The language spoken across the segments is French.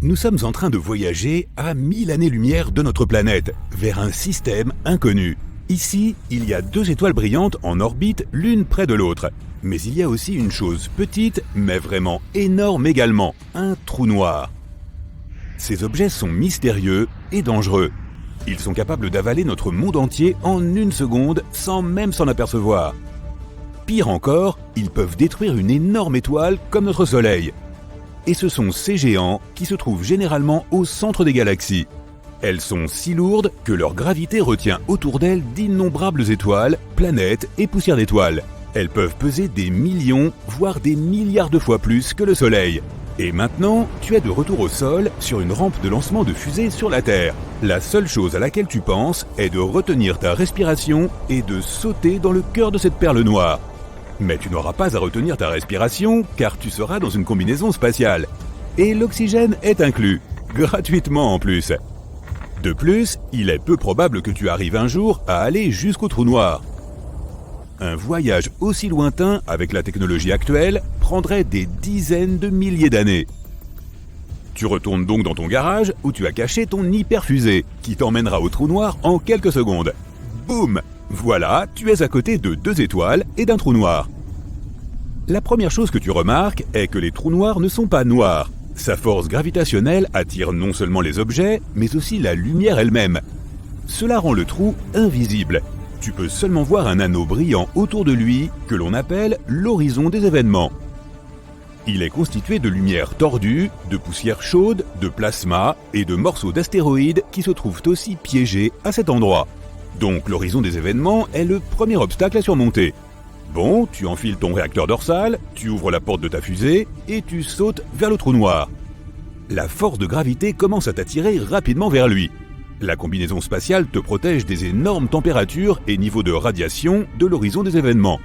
Nous sommes en train de voyager à 1000 années-lumière de notre planète, vers un système inconnu. Ici, il y a 2 étoiles brillantes en orbite l'une près de l'autre. Mais il y a aussi une chose petite, mais vraiment énorme également, un trou noir. Ces objets sont mystérieux et dangereux. Ils sont capables d'avaler notre monde entier en 1 seconde sans même s'en apercevoir. Pire encore, ils peuvent détruire une énorme étoile comme notre Soleil. Et ce sont ces géants qui se trouvent généralement au centre des galaxies. Elles sont si lourdes que leur gravité retient autour d'elles d'innombrables étoiles, planètes et poussières d'étoiles. Elles peuvent peser des millions, voire des milliards de fois plus que le Soleil. Et maintenant, tu es de retour au sol sur une rampe de lancement de fusée sur la Terre. La seule chose à laquelle tu penses est de retenir ta respiration et de sauter dans le cœur de cette perle noire. Mais tu n'auras pas à retenir ta respiration car tu seras dans une combinaison spatiale. Et l'oxygène est inclus, gratuitement en plus. De plus, il est peu probable que tu arrives un jour à aller jusqu'au trou noir. Un voyage aussi lointain avec la technologie actuelle prendrait des dizaines de milliers d'années. Tu retournes donc dans ton garage où tu as caché ton hyperfusée qui t'emmènera au trou noir en quelques secondes. Boum! Voilà, tu es à côté de 2 étoiles et d'un trou noir. La première chose que tu remarques est que les trous noirs ne sont pas noirs. Sa force gravitationnelle attire non seulement les objets, mais aussi la lumière elle-même. Cela rend le trou invisible. Tu peux seulement voir un anneau brillant autour de lui que l'on appelle l'horizon des événements. Il est constitué de lumière tordue, de poussière chaude, de plasma et de morceaux d'astéroïdes qui se trouvent aussi piégés à cet endroit. Donc l'horizon des événements est le premier obstacle à surmonter. Bon, tu enfiles ton réacteur dorsal, tu ouvres la porte de ta fusée et tu sautes vers le trou noir. La force de gravité commence à t'attirer rapidement vers lui. La combinaison spatiale te protège des énormes températures et niveaux de radiation de l'horizon des événements.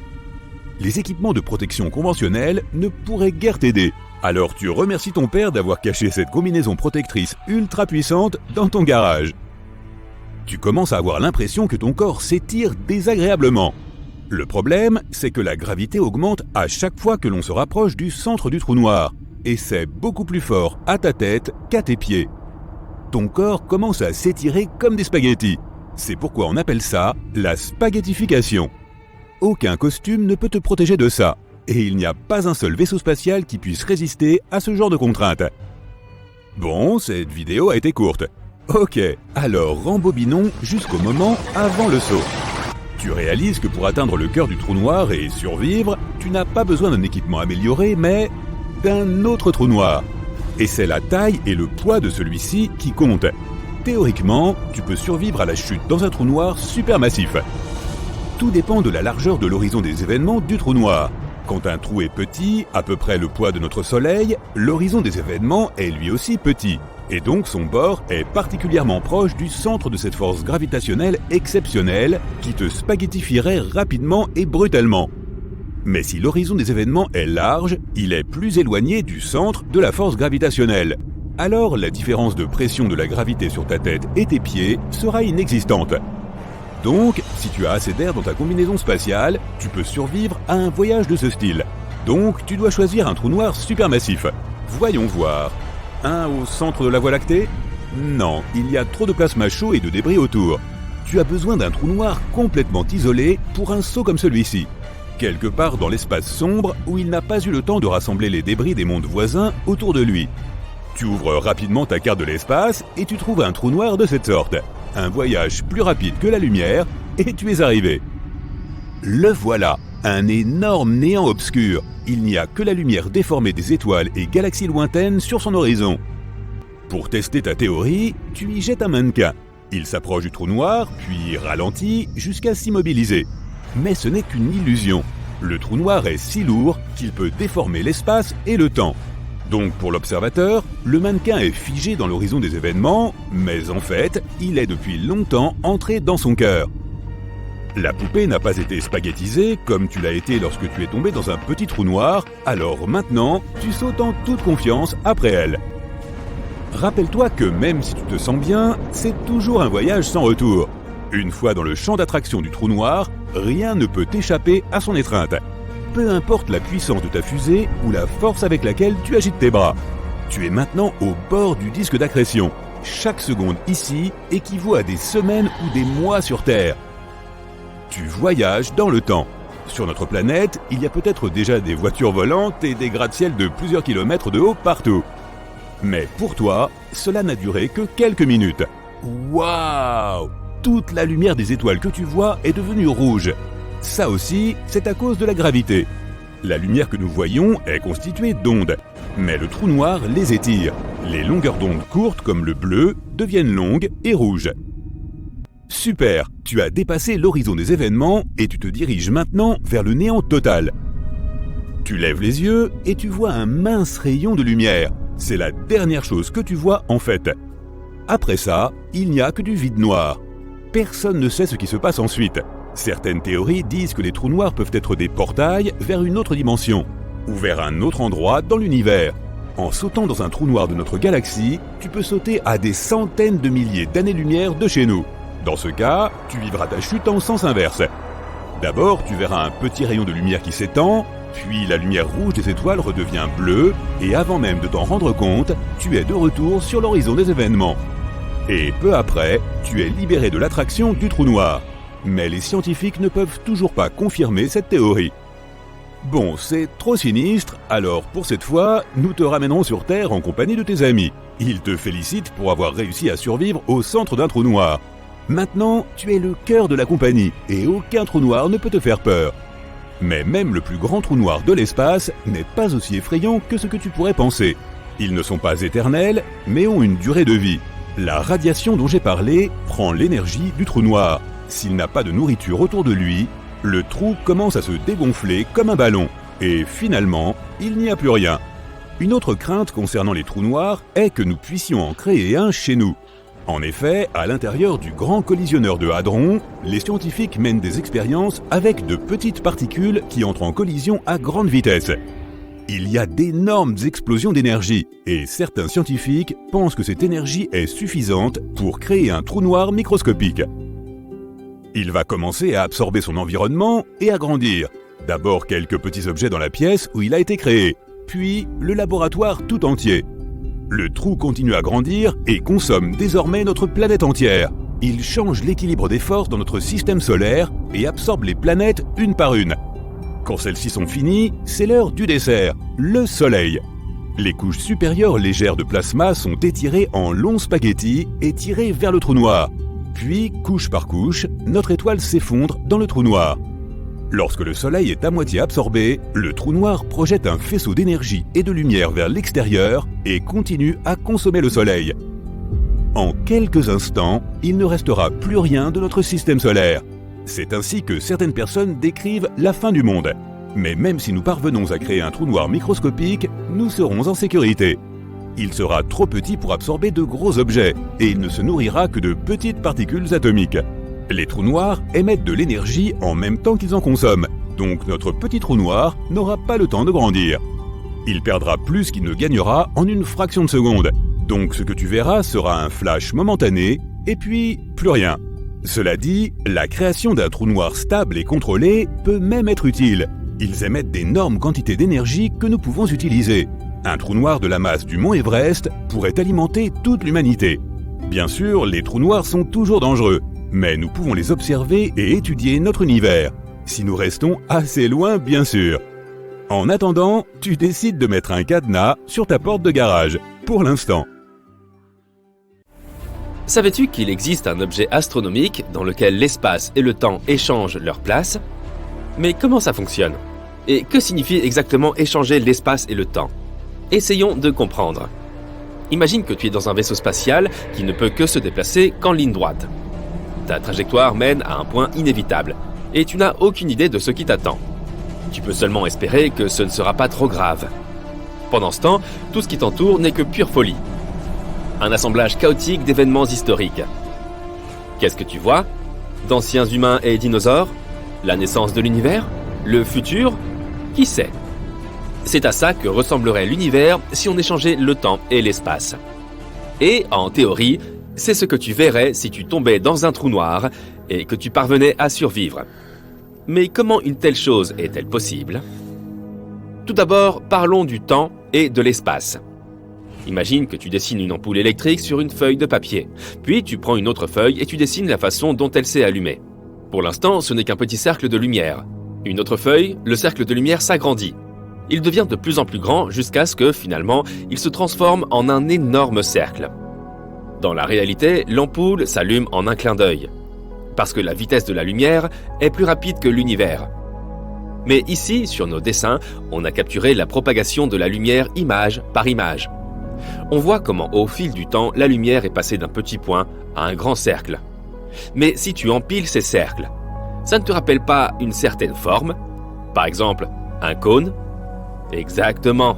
Les équipements de protection conventionnels ne pourraient guère t'aider. Alors tu remercies ton père d'avoir caché cette combinaison protectrice ultra puissante dans ton garage. Tu commences à avoir l'impression que ton corps s'étire désagréablement. Le problème, c'est que la gravité augmente à chaque fois que l'on se rapproche du centre du trou noir. Et c'est beaucoup plus fort à ta tête qu'à tes pieds. Ton corps commence à s'étirer comme des spaghettis. C'est pourquoi on appelle ça la spaghettification. Aucun costume ne peut te protéger de ça. Et il n'y a pas un seul vaisseau spatial qui puisse résister à ce genre de contraintes. Bon, cette vidéo a été courte. Ok, alors rembobinons jusqu'au moment avant le saut. Tu réalises que pour atteindre le cœur du trou noir et survivre, tu n'as pas besoin d'un équipement amélioré, mais d'un autre trou noir. Et c'est la taille et le poids de celui-ci qui comptent. Théoriquement, tu peux survivre à la chute dans un trou noir supermassif. Tout dépend de la largeur de l'horizon des événements du trou noir. Quand un trou est petit, à peu près le poids de notre Soleil, l'horizon des événements est lui aussi petit. Et donc son bord est particulièrement proche du centre de cette force gravitationnelle exceptionnelle qui te spaghettifierait rapidement et brutalement. Mais si l'horizon des événements est large, il est plus éloigné du centre de la force gravitationnelle. Alors la différence de pression de la gravité sur ta tête et tes pieds sera inexistante. Donc, si tu as assez d'air dans ta combinaison spatiale, tu peux survivre à un voyage de ce style. Donc, tu dois choisir un trou noir supermassif. Voyons voir. Un au centre de la Voie lactée? Non, il y a trop de plasma chaud et de débris autour. Tu as besoin d'un trou noir complètement isolé pour un saut comme celui-ci. Quelque part dans l'espace sombre où il n'a pas eu le temps de rassembler les débris des mondes voisins autour de lui. Tu ouvres rapidement ta carte de l'espace et tu trouves un trou noir de cette sorte. Un voyage plus rapide que la lumière et tu es arrivé. Le voilà, un énorme néant obscur. Il n'y a que la lumière déformée des étoiles et galaxies lointaines sur son horizon. Pour tester ta théorie, tu y jettes un mannequin. Il s'approche du trou noir, puis ralentit jusqu'à s'immobiliser. Mais ce n'est qu'une illusion. Le trou noir est si lourd qu'il peut déformer l'espace et le temps. Donc pour l'observateur, le mannequin est figé dans l'horizon des événements, mais en fait, il est depuis longtemps entré dans son cœur. La poupée n'a pas été spaghettisée comme tu l'as été lorsque tu es tombé dans un petit trou noir, alors maintenant, tu sautes en toute confiance après elle. Rappelle-toi que même si tu te sens bien, c'est toujours un voyage sans retour. Une fois dans le champ d'attraction du trou noir, rien ne peut t'échapper à son étreinte. Peu importe la puissance de ta fusée ou la force avec laquelle tu agites tes bras. Tu es maintenant au bord du disque d'accrétion. Chaque seconde ici équivaut à des semaines ou des mois sur Terre. Tu voyages dans le temps. Sur notre planète, il y a peut-être déjà des voitures volantes et des gratte-ciel de plusieurs kilomètres de haut partout. Mais pour toi, cela n'a duré que quelques minutes. Waouh! Toute la lumière des étoiles que tu vois est devenue rouge. Ça aussi, c'est à cause de la gravité. La lumière que nous voyons est constituée d'ondes, mais le trou noir les étire. Les longueurs d'onde courtes comme le bleu deviennent longues et rouges. Super, tu as dépassé l'horizon des événements et tu te diriges maintenant vers le néant total. Tu lèves les yeux et tu vois un mince rayon de lumière. C'est la dernière chose que tu vois en fait. Après ça, il n'y a que du vide noir. Personne ne sait ce qui se passe ensuite. Certaines théories disent que les trous noirs peuvent être des portails vers une autre dimension, ou vers un autre endroit dans l'univers. En sautant dans un trou noir de notre galaxie, tu peux sauter à des centaines de milliers d'années-lumière de chez nous. Dans ce cas, tu vivras ta chute en sens inverse. D'abord, tu verras un petit rayon de lumière qui s'étend, puis la lumière rouge des étoiles redevient bleue, et avant même de t'en rendre compte, tu es de retour sur l'horizon des événements. Et peu après, tu es libéré de l'attraction du trou noir. Mais les scientifiques ne peuvent toujours pas confirmer cette théorie. Bon, c'est trop sinistre, alors pour cette fois, nous te ramènerons sur Terre en compagnie de tes amis. Ils te félicitent pour avoir réussi à survivre au centre d'un trou noir. Maintenant, tu es le cœur de la compagnie et aucun trou noir ne peut te faire peur. Mais même le plus grand trou noir de l'espace n'est pas aussi effrayant que ce que tu pourrais penser. Ils ne sont pas éternels, mais ont une durée de vie. La radiation dont j'ai parlé prend l'énergie du trou noir. S'il n'a pas de nourriture autour de lui, le trou commence à se dégonfler comme un ballon. Et finalement, il n'y a plus rien. Une autre crainte concernant les trous noirs est que nous puissions en créer un chez nous. En effet, à l'intérieur du grand collisionneur de Hadron, les scientifiques mènent des expériences avec de petites particules qui entrent en collision à grande vitesse. Il y a d'énormes explosions d'énergie, et certains scientifiques pensent que cette énergie est suffisante pour créer un trou noir microscopique. Il va commencer à absorber son environnement et à grandir. D'abord quelques petits objets dans la pièce où il a été créé, puis le laboratoire tout entier. Le trou continue à grandir et consomme désormais notre planète entière. Il change l'équilibre des forces dans notre système solaire et absorbe les planètes une par une. Quand celles-ci sont finies, c'est l'heure du dessert, le Soleil. Les couches supérieures légères de plasma sont étirées en longs spaghettis et tirées vers le trou noir. Puis, couche par couche, notre étoile s'effondre dans le trou noir. Lorsque le Soleil est à moitié absorbé, le trou noir projette un faisceau d'énergie et de lumière vers l'extérieur et continue à consommer le Soleil. En quelques instants, il ne restera plus rien de notre système solaire. C'est ainsi que certaines personnes décrivent la fin du monde. Mais même si nous parvenons à créer un trou noir microscopique, nous serons en sécurité. Il sera trop petit pour absorber de gros objets et il ne se nourrira que de petites particules atomiques. Les trous noirs émettent de l'énergie en même temps qu'ils en consomment, donc notre petit trou noir n'aura pas le temps de grandir. Il perdra plus qu'il ne gagnera en une fraction de seconde, donc ce que tu verras sera un flash momentané, et puis plus rien. Cela dit, la création d'un trou noir stable et contrôlé peut même être utile. Ils émettent d'énormes quantités d'énergie que nous pouvons utiliser. Un trou noir de la masse du mont Everest pourrait alimenter toute l'humanité. Bien sûr, les trous noirs sont toujours dangereux, mais nous pouvons les observer et étudier notre univers, si nous restons assez loin bien sûr. En attendant, tu décides de mettre un cadenas sur ta porte de garage, pour l'instant. Savais-tu qu'il existe un objet astronomique dans lequel l'espace et le temps échangent leur place ? Mais comment ça fonctionne ? Et que signifie exactement échanger l'espace et le temps ? Essayons de comprendre. Imagine que tu es dans un vaisseau spatial qui ne peut que se déplacer qu'en ligne droite. Ta trajectoire mène à un point inévitable, et tu n'as aucune idée de ce qui t'attend. Tu peux seulement espérer que ce ne sera pas trop grave. Pendant ce temps, tout ce qui t'entoure n'est que pure folie. Un assemblage chaotique d'événements historiques. Qu'est-ce que tu vois ? D'anciens humains et dinosaures ? La naissance de l'univers ? Le futur ? Qui sait ? C'est à ça que ressemblerait l'univers si on échangeait le temps et l'espace. Et, en théorie, c'est ce que tu verrais si tu tombais dans un trou noir et que tu parvenais à survivre. Mais comment une telle chose est-elle possible ? Tout d'abord, parlons du temps et de l'espace. Imagine que tu dessines une ampoule électrique sur une feuille de papier. Puis tu prends une autre feuille et tu dessines la façon dont elle s'est allumée. Pour l'instant, ce n'est qu'un petit cercle de lumière. Une autre feuille, le cercle de lumière s'agrandit. Il devient de plus en plus grand jusqu'à ce que, finalement, il se transforme en un énorme cercle. Dans la réalité, l'ampoule s'allume en un clin d'œil. Parce que la vitesse de la lumière est plus rapide que l'univers. Mais ici, sur nos dessins, on a capturé la propagation de la lumière image par image. On voit comment, au fil du temps, la lumière est passée d'un petit point à un grand cercle. Mais si tu empiles ces cercles, ça ne te rappelle pas une certaine forme? Par exemple, un cône? Exactement.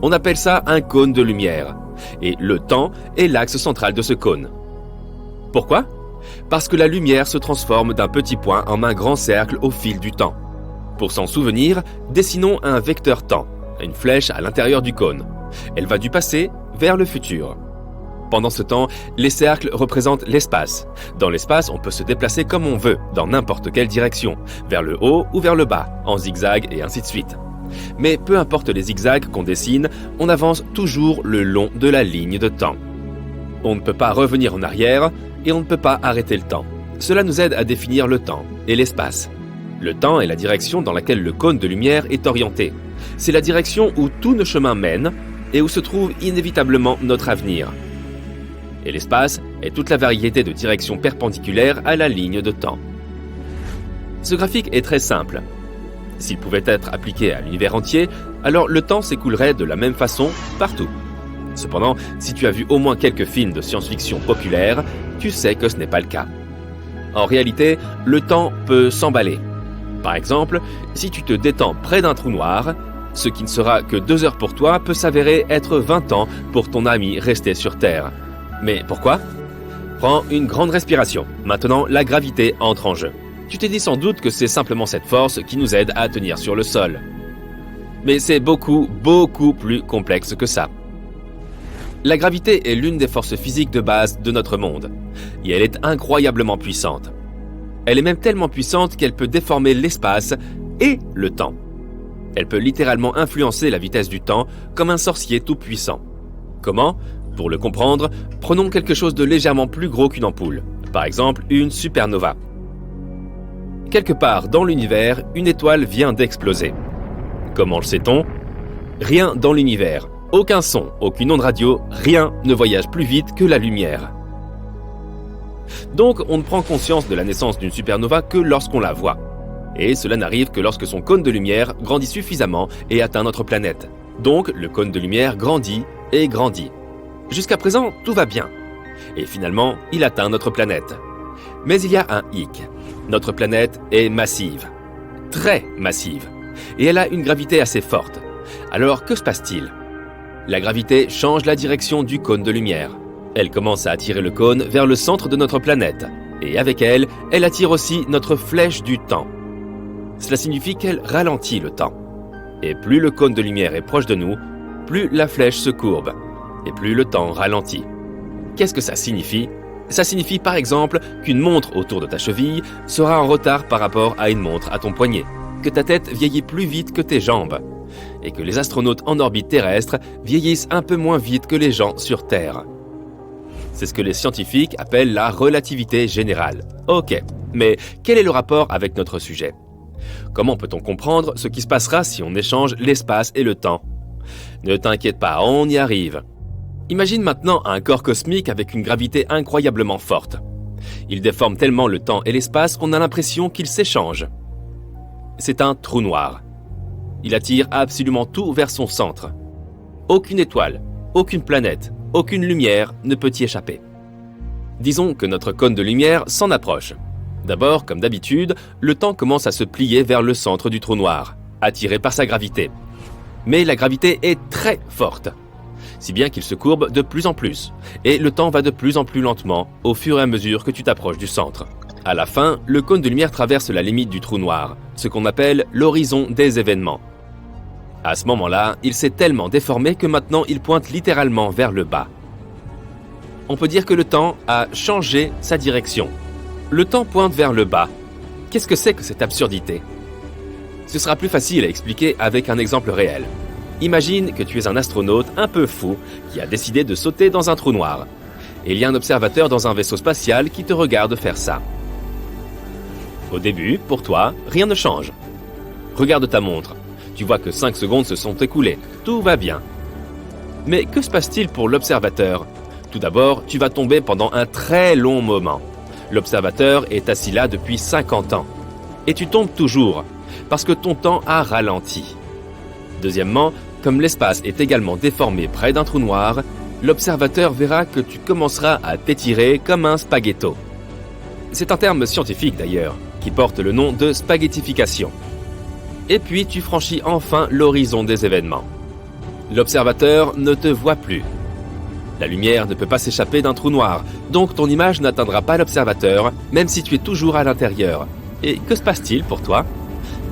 On appelle ça un cône de lumière. Et le temps est l'axe central de ce cône. Pourquoi? Parce que la lumière se transforme d'un petit point en un grand cercle au fil du temps. Pour s'en souvenir, dessinons un vecteur temps, une flèche à l'intérieur du cône. Elle va du passé vers le futur. Pendant ce temps, les cercles représentent l'espace. Dans l'espace, on peut se déplacer comme on veut, dans n'importe quelle direction, vers le haut ou vers le bas, en zigzag et ainsi de suite. Mais peu importe les zigzags qu'on dessine, on avance toujours le long de la ligne de temps. On ne peut pas revenir en arrière et on ne peut pas arrêter le temps. Cela nous aide à définir le temps et l'espace. Le temps est la direction dans laquelle le cône de lumière est orienté. C'est la direction où tous nos chemins mènent et où se trouve inévitablement notre avenir. Et l'espace est toute la variété de directions perpendiculaires à la ligne de temps. Ce graphique est très simple. S'il pouvait être appliqué à l'univers entier, alors le temps s'écoulerait de la même façon partout. Cependant, si tu as vu au moins quelques films de science-fiction populaires, tu sais que ce n'est pas le cas. En réalité, le temps peut s'emballer. Par exemple, si tu te détends près d'un trou noir, ce qui ne sera que 2 heures pour toi peut s'avérer être 20 ans pour ton ami resté sur Terre. Mais pourquoi? Prends une grande respiration. Maintenant, la gravité entre en jeu. Tu t'es dit sans doute que c'est simplement cette force qui nous aide à tenir sur le sol. Mais c'est beaucoup plus complexe que ça. La gravité est l'une des forces physiques de base de notre monde. Et elle est incroyablement puissante. Elle est même tellement puissante qu'elle peut déformer l'espace et le temps. Elle peut littéralement influencer la vitesse du temps comme un sorcier tout-puissant. Comment? Pour le comprendre, prenons quelque chose de légèrement plus gros qu'une ampoule. Par exemple, une supernova. Quelque part dans l'univers, une étoile vient d'exploser. Comment le sait-on? Rien dans l'univers, aucun son, aucune onde radio, rien ne voyage plus vite que la lumière. Donc on ne prend conscience de la naissance d'une supernova que lorsqu'on la voit. Et cela n'arrive que lorsque son cône de lumière grandit suffisamment et atteint notre planète. Donc le cône de lumière grandit et grandit. Jusqu'à présent, tout va bien. Et finalement, il atteint notre planète. Mais il y a un hic. Notre planète est massive. Très massive. Et elle a une gravité assez forte. Alors, que se passe-t-il? La gravité change la direction du cône de lumière. Elle commence à attirer le cône vers le centre de notre planète. Et avec elle, elle attire aussi notre flèche du temps. Cela signifie qu'elle ralentit le temps. Et plus le cône de lumière est proche de nous, plus la flèche se courbe. Et plus le temps ralentit. Qu'est-ce que ça signifie? Ça signifie par exemple qu'une montre autour de ta cheville sera en retard par rapport à une montre à ton poignet, que ta tête vieillit plus vite que tes jambes, et que les astronautes en orbite terrestre vieillissent un peu moins vite que les gens sur Terre. C'est ce que les scientifiques appellent la relativité générale. Ok, mais quel est le rapport avec notre sujet? Comment peut-on comprendre ce qui se passera si on échange l'espace et le temps? Ne t'inquiète pas, on y arrive. Imagine maintenant un corps cosmique avec une gravité incroyablement forte. Il déforme tellement le temps et l'espace qu'on a l'impression qu'ils s'échangent. C'est un trou noir. Il attire absolument tout vers son centre. Aucune étoile, aucune planète, aucune lumière ne peut y échapper. Disons que notre cône de lumière s'en approche. D'abord, comme d'habitude, le temps commence à se plier vers le centre du trou noir, attiré par sa gravité. Mais la gravité est très forte. Si bien qu'il se courbe de plus en plus, et le temps va de plus en plus lentement au fur et à mesure que tu t'approches du centre. À la fin, le cône de lumière traverse la limite du trou noir, ce qu'on appelle l'horizon des événements. À ce moment-là, il s'est tellement déformé que maintenant il pointe littéralement vers le bas. On peut dire que le temps a changé sa direction. Le temps pointe vers le bas. Qu'est-ce que c'est que cette absurdité? Ce sera plus facile à expliquer avec un exemple réel. Imagine que tu es un astronaute un peu fou qui a décidé de sauter dans un trou noir. Et il y a un observateur dans un vaisseau spatial qui te regarde faire ça. Au début, pour toi, rien ne change. Regarde ta montre. Tu vois que 5 secondes se sont écoulées. Tout va bien. Mais que se passe-t-il pour l'observateur ? Tout d'abord, tu vas tomber pendant un très long moment. L'observateur est assis là depuis 50 ans. Et tu tombes toujours, parce que ton temps a ralenti. Deuxièmement, comme l'espace est également déformé près d'un trou noir, l'observateur verra que tu commenceras à t'étirer comme un spaghetto. C'est un terme scientifique d'ailleurs, qui porte le nom de spaghettification. Et puis tu franchis enfin l'horizon des événements. L'observateur ne te voit plus. La lumière ne peut pas s'échapper d'un trou noir, donc ton image n'atteindra pas l'observateur, même si tu es toujours à l'intérieur. Et que se passe-t-il pour toi ?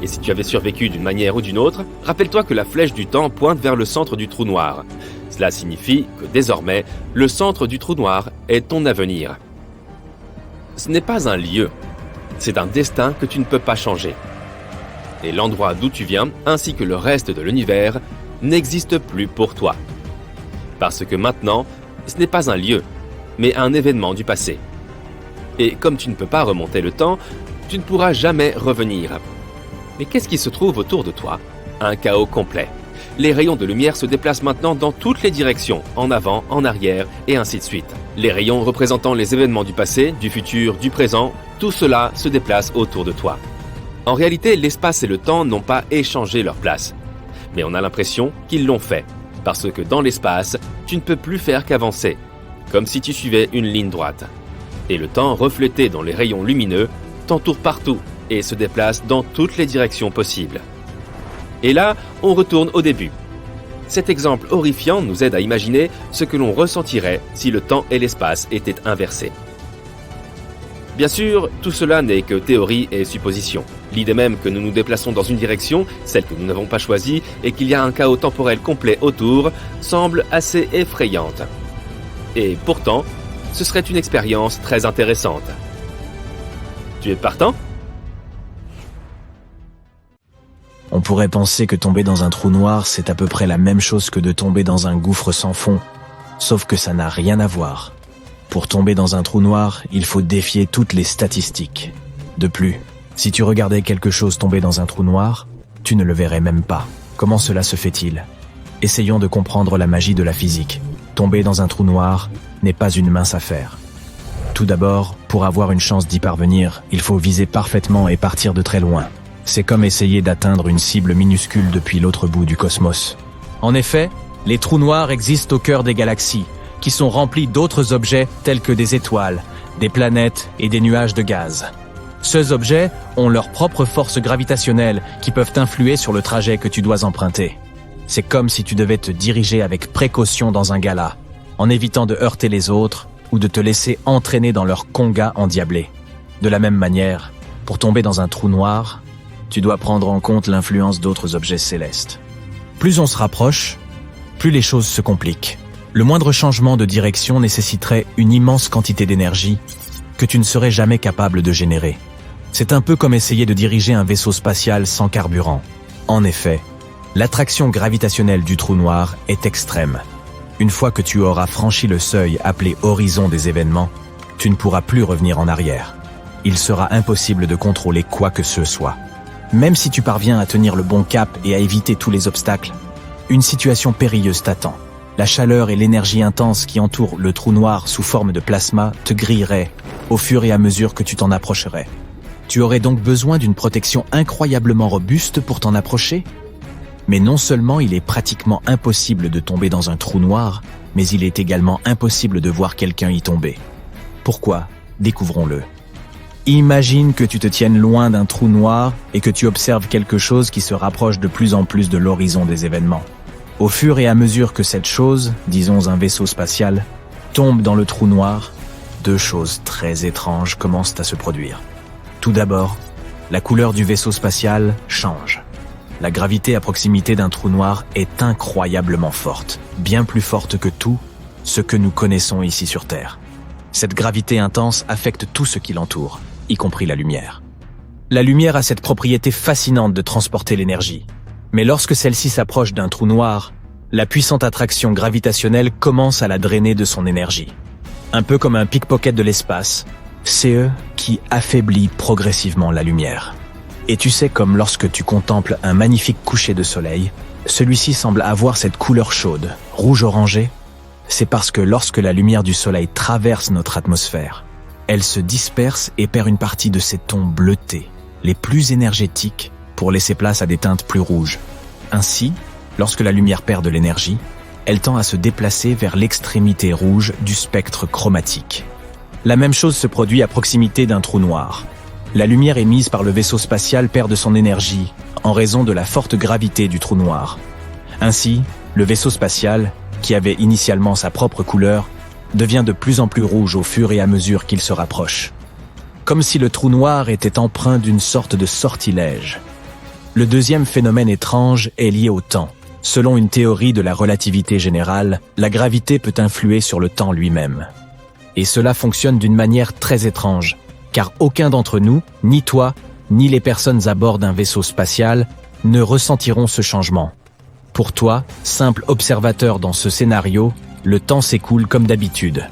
Et si tu avais survécu d'une manière ou d'une autre, rappelle-toi que la flèche du temps pointe vers le centre du trou noir. Cela signifie que désormais, le centre du trou noir est ton avenir. Ce n'est pas un lieu, c'est un destin que tu ne peux pas changer. Et l'endroit d'où tu viens, ainsi que le reste de l'univers, n'existe plus pour toi. Parce que maintenant, ce n'est pas un lieu, mais un événement du passé. Et comme tu ne peux pas remonter le temps, tu ne pourras jamais revenir. Mais qu'est-ce qui se trouve autour de toi ? Un chaos complet. Les rayons de lumière se déplacent maintenant dans toutes les directions, en avant, en arrière, et ainsi de suite. Les rayons représentant les événements du passé, du futur, du présent, tout cela se déplace autour de toi. En réalité, l'espace et le temps n'ont pas échangé leur place. Mais on a l'impression qu'ils l'ont fait, parce que dans l'espace, tu ne peux plus faire qu'avancer, comme si tu suivais une ligne droite. Et le temps, reflété dans les rayons lumineux, t'entoure partout et se déplace dans toutes les directions possibles. Et là, on retourne au début. Cet exemple horrifiant nous aide à imaginer ce que l'on ressentirait si le temps et l'espace étaient inversés. Bien sûr, tout cela n'est que théorie et supposition. L'idée même que nous nous déplaçons dans une direction, celle que nous n'avons pas choisie, et qu'il y a un chaos temporel complet autour, semble assez effrayante. Et pourtant, ce serait une expérience très intéressante. Tu es partant ? On pourrait penser que tomber dans un trou noir, c'est à peu près la même chose que de tomber dans un gouffre sans fond, sauf que ça n'a rien à voir. Pour tomber dans un trou noir, il faut défier toutes les statistiques. De plus, si tu regardais quelque chose tomber dans un trou noir, tu ne le verrais même pas. Comment cela se fait-il ? Essayons de comprendre la magie de la physique. Tomber dans un trou noir n'est pas une mince affaire. Tout d'abord, pour avoir une chance d'y parvenir, il faut viser parfaitement et partir de très loin. C'est comme essayer d'atteindre une cible minuscule depuis l'autre bout du cosmos. En effet, les trous noirs existent au cœur des galaxies, qui sont remplis d'autres objets tels que des étoiles, des planètes et des nuages de gaz. Ces objets ont leur propre force gravitationnelle qui peuvent influer sur le trajet que tu dois emprunter. C'est comme si tu devais te diriger avec précaution dans un gala, en évitant de heurter les autres ou de te laisser entraîner dans leur conga endiablé. De la même manière, pour tomber dans un trou noir, tu dois prendre en compte l'influence d'autres objets célestes. Plus on se rapproche, plus les choses se compliquent. Le moindre changement de direction nécessiterait une immense quantité d'énergie que tu ne serais jamais capable de générer. C'est un peu comme essayer de diriger un vaisseau spatial sans carburant. En effet, l'attraction gravitationnelle du trou noir est extrême. Une fois que tu auras franchi le seuil appelé horizon des événements, tu ne pourras plus revenir en arrière. Il sera impossible de contrôler quoi que ce soit. Même si tu parviens à tenir le bon cap et à éviter tous les obstacles, une situation périlleuse t'attend. La chaleur et l'énergie intense qui entourent le trou noir sous forme de plasma te grilleraient au fur et à mesure que tu t'en approcherais. Tu aurais donc besoin d'une protection incroyablement robuste pour t'en approcher ? Mais non seulement il est pratiquement impossible de tomber dans un trou noir, mais il est également impossible de voir quelqu'un y tomber. Pourquoi ? Découvrons-le. Imagine que tu te tiennes loin d'un trou noir et que tu observes quelque chose qui se rapproche de plus en plus de l'horizon des événements. Au fur et à mesure que cette chose, disons un vaisseau spatial, tombe dans le trou noir, deux choses très étranges commencent à se produire. Tout d'abord, la couleur du vaisseau spatial change. La gravité à proximité d'un trou noir est incroyablement forte, bien plus forte que tout ce que nous connaissons ici sur Terre. Cette gravité intense affecte tout ce qui l'entoure, y compris la lumière. La lumière a cette propriété fascinante de transporter l'énergie. Mais lorsque celle-ci s'approche d'un trou noir, la puissante attraction gravitationnelle commence à la drainer de son énergie. Un peu comme un pickpocket de l'espace, c'est eux qui affaiblit progressivement la lumière. Et tu sais, comme lorsque tu contemples un magnifique coucher de soleil, celui-ci semble avoir cette couleur chaude, rouge-orangé. C'est parce que lorsque la lumière du soleil traverse notre atmosphère, elle se disperse et perd une partie de ses tons bleutés, les plus énergétiques, pour laisser place à des teintes plus rouges. Ainsi, lorsque la lumière perd de l'énergie, elle tend à se déplacer vers l'extrémité rouge du spectre chromatique. La même chose se produit à proximité d'un trou noir. La lumière émise par le vaisseau spatial perd de son énergie en raison de la forte gravité du trou noir. Ainsi, le vaisseau spatial, qui avait initialement sa propre couleur, devient de plus en plus rouge au fur et à mesure qu'il se rapproche. Comme si le trou noir était empreint d'une sorte de sortilège. Le deuxième phénomène étrange est lié au temps. Selon une théorie de la relativité générale, la gravité peut influer sur le temps lui-même. Et cela fonctionne d'une manière très étrange, car aucun d'entre nous, ni toi, ni les personnes à bord d'un vaisseau spatial, ne ressentiront ce changement. Pour toi, simple observateur dans ce scénario, le temps s'écoule comme d'habitude.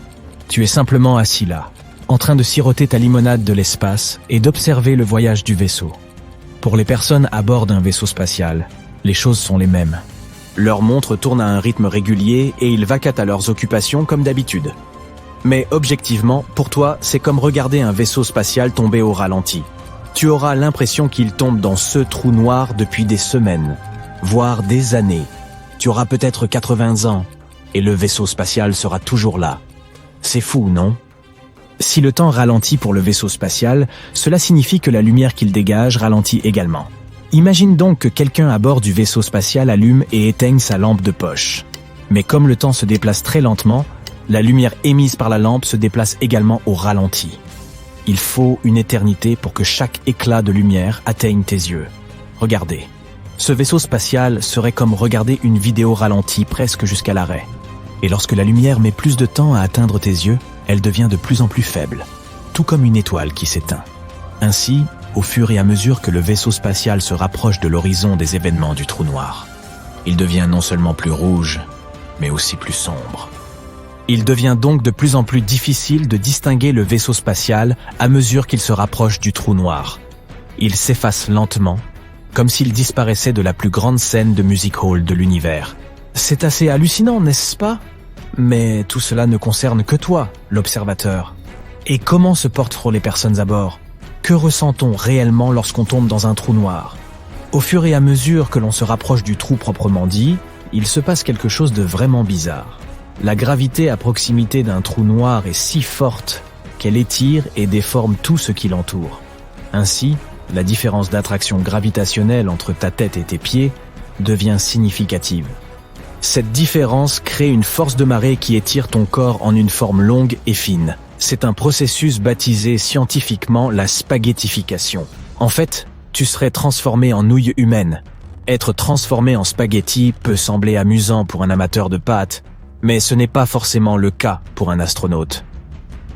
Tu es simplement assis là, en train de siroter ta limonade de l'espace et d'observer le voyage du vaisseau. Pour les personnes à bord d'un vaisseau spatial, les choses sont les mêmes. Leur montre tourne à un rythme régulier et ils vaquent à leurs occupations comme d'habitude. Mais objectivement, pour toi, c'est comme regarder un vaisseau spatial tomber au ralenti. Tu auras l'impression qu'il tombe dans ce trou noir depuis des semaines, voire des années. Tu auras peut-être 80 ans, et le vaisseau spatial sera toujours là. C'est fou, non ? Si le temps ralentit pour le vaisseau spatial, cela signifie que la lumière qu'il dégage ralentit également. Imagine donc que quelqu'un à bord du vaisseau spatial allume et éteigne sa lampe de poche. Mais comme le temps se déplace très lentement, la lumière émise par la lampe se déplace également au ralenti. Il faut une éternité pour que chaque éclat de lumière atteigne tes yeux. Regardez. Ce vaisseau spatial serait comme regarder une vidéo ralentie presque jusqu'à l'arrêt. Et lorsque la lumière met plus de temps à atteindre tes yeux, elle devient de plus en plus faible, tout comme une étoile qui s'éteint. Ainsi, au fur et à mesure que le vaisseau spatial se rapproche de l'horizon des événements du trou noir, il devient non seulement plus rouge, mais aussi plus sombre. Il devient donc de plus en plus difficile de distinguer le vaisseau spatial à mesure qu'il se rapproche du trou noir. Il s'efface lentement, comme s'il disparaissait de la plus grande scène de music hall de l'univers. C'est assez hallucinant, n'est-ce pas ? Mais tout cela ne concerne que toi, l'observateur. Et comment se portent les personnes à bord ? Que ressent-on réellement lorsqu'on tombe dans un trou noir ? Au fur et à mesure que l'on se rapproche du trou proprement dit, il se passe quelque chose de vraiment bizarre. La gravité à proximité d'un trou noir est si forte qu'elle étire et déforme tout ce qui l'entoure. Ainsi, la différence d'attraction gravitationnelle entre ta tête et tes pieds devient significative. Cette différence crée une force de marée qui étire ton corps en une forme longue et fine. C'est un processus baptisé scientifiquement la spaghettification. En fait, tu serais transformé en nouille humaine. Être transformé en spaghetti peut sembler amusant pour un amateur de pâtes, mais ce n'est pas forcément le cas pour un astronaute.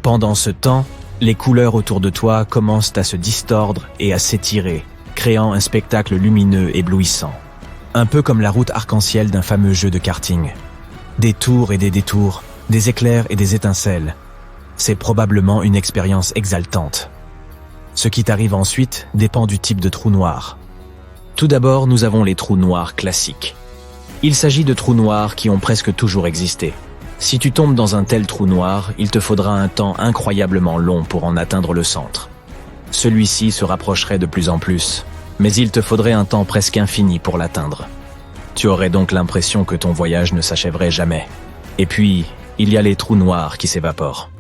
Pendant ce temps, les couleurs autour de toi commencent à se distordre et à s'étirer, créant un spectacle lumineux éblouissant. Un peu comme la route arc-en-ciel d'un fameux jeu de karting. Des tours et des détours, des éclairs et des étincelles. C'est probablement une expérience exaltante. Ce qui t'arrive ensuite dépend du type de trou noir. Tout d'abord, nous avons les trous noirs classiques. Il s'agit de trous noirs qui ont presque toujours existé. Si tu tombes dans un tel trou noir, il te faudra un temps incroyablement long pour en atteindre le centre. Celui-ci se rapprocherait de plus en plus, mais il te faudrait un temps presque infini pour l'atteindre. Tu aurais donc l'impression que ton voyage ne s'achèverait jamais. Et puis, il y a les trous noirs qui s'évaporent.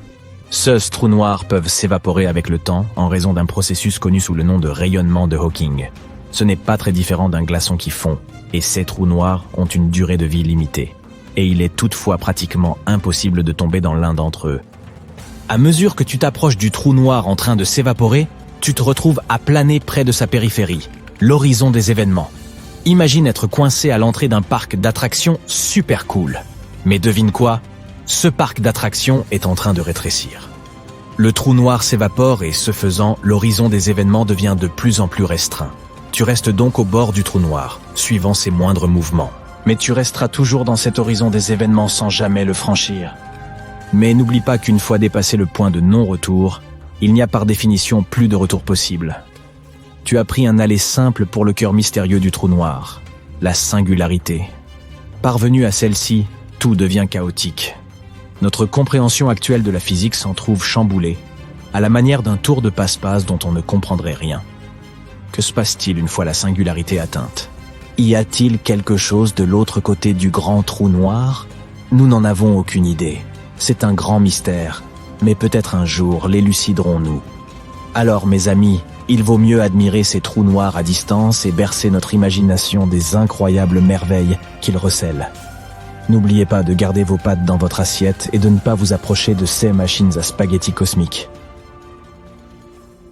Ces trous noirs peuvent s'évaporer avec le temps en raison d'un processus connu sous le nom de rayonnement de Hawking. Ce n'est pas très différent d'un glaçon qui fond, et ces trous noirs ont une durée de vie limitée. Et il est toutefois pratiquement impossible de tomber dans l'un d'entre eux. À mesure que tu t'approches du trou noir en train de s'évaporer, tu te retrouves à planer près de sa périphérie, l'horizon des événements. Imagine être coincé à l'entrée d'un parc d'attractions super cool. Mais devine quoi ? Ce parc d'attractions est en train de rétrécir. Le trou noir s'évapore et, ce faisant, l'horizon des événements devient de plus en plus restreint. Tu restes donc au bord du trou noir, suivant ses moindres mouvements. Mais tu resteras toujours dans cet horizon des événements sans jamais le franchir. Mais n'oublie pas qu'une fois dépassé le point de non-retour, il n'y a par définition plus de retour possible. Tu as pris un aller simple pour le cœur mystérieux du trou noir, la singularité. Parvenu à celle-ci, tout devient chaotique. Notre compréhension actuelle de la physique s'en trouve chamboulée, à la manière d'un tour de passe-passe dont on ne comprendrait rien. Que se passe-t-il une fois la singularité atteinte ? Y a-t-il quelque chose de l'autre côté du grand trou noir ? Nous n'en avons aucune idée. C'est un grand mystère, mais peut-être un jour l'éluciderons-nous. Alors mes amis, il vaut mieux admirer ces trous noirs à distance et bercer notre imagination des incroyables merveilles qu'ils recèlent. N'oubliez pas de garder vos pattes dans votre assiette et de ne pas vous approcher de ces machines à spaghettis cosmiques.